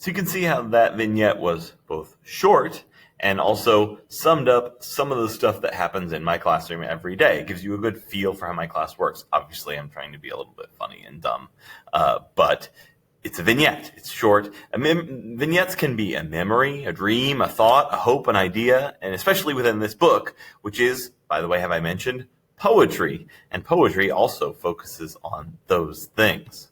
So you can see how that vignette was both short and also summed up some of the stuff that happens in my classroom every day. It gives you a good feel for how my class works. Obviously, I'm trying to be a little bit funny and dumb, but it's a vignette. It's short. Vignettes can be a memory, a dream, a thought, a hope, an idea, and especially within this book, which is, by the way, have I mentioned, poetry. And poetry also focuses on those things.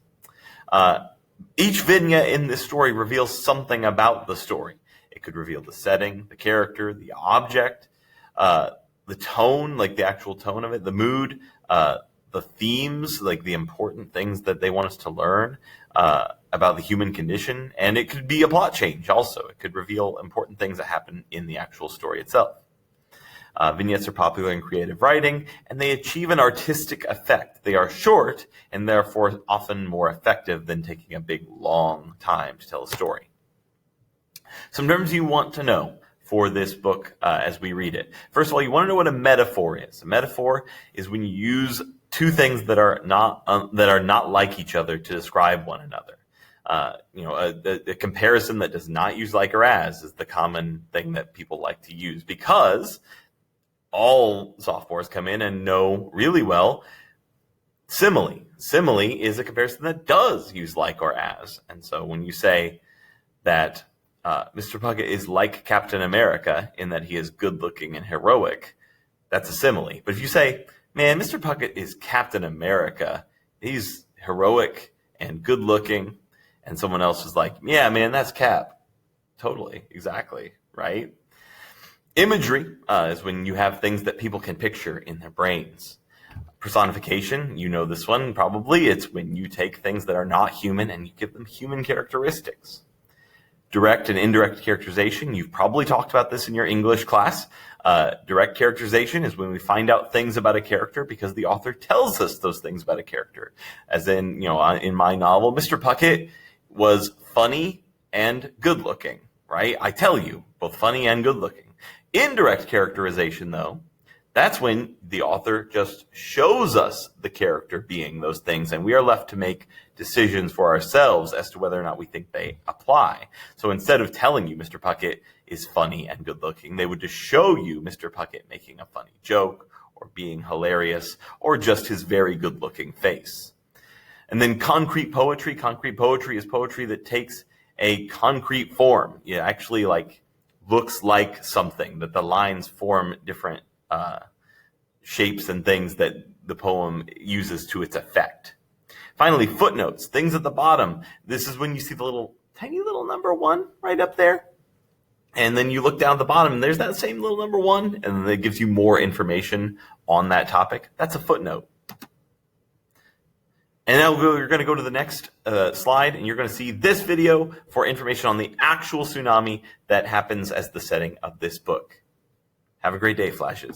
Each vignette in this story reveals something about the story. It could reveal the setting, the character, the object, the tone, like the actual tone of it, the mood, the themes, like the important things that they want us to learn about the human condition. And it could be a plot change also. It could reveal important things that happen in the actual story itself. Vignettes are popular in creative writing, and they achieve an artistic effect. They are short, and therefore often more effective than taking a big, long time to tell a story. Some terms you want to know for this book as we read it. First of all, you want to know what a metaphor is. A metaphor is when you use two things that are not like each other to describe one another. A comparison that does not use like or as is the common thing that people like to use, because all sophomores come in and know really well simile. Simile is a comparison that does use like or as. And so when you say that Mr. Puckett is like Captain America in that he is good looking and heroic, that's a simile. But if you say, man, Mr. Puckett is Captain America, he's heroic and good looking, and someone else is like, yeah, man, that's Cap. Totally, exactly, right? Imagery is when you have things that people can picture in their brains. Personification, you know this one probably. It's when you take things that are not human and you give them human characteristics. Direct and indirect characterization, you've probably talked about this in your English class. Direct characterization is when we find out things about a character because the author tells us those things about a character. As in, in my novel, Mr. Puckett was funny and good looking, right? I tell you, both funny and good looking. Indirect characterization, though, that's when the author just shows us the character being those things, and we are left to make decisions for ourselves as to whether or not we think they apply. So instead of telling you Mr. Puckett is funny and good looking, they would just show you Mr. Puckett making a funny joke or being hilarious or just his very good looking face. And then concrete poetry. Concrete poetry is poetry that takes a concrete form. It actually looks like something, that the lines form different shapes and things that the poem uses to its effect. Finally, footnotes, things at the bottom. This is when you see the tiny little number 1 right up there. And then you look down at the bottom and there's that same little number 1, and then it gives you more information on that topic. That's a footnote. And now you're going to go to the next slide, and you're going to see this video for information on the actual tsunami that happens as the setting of this book. Have a great day, Flashes.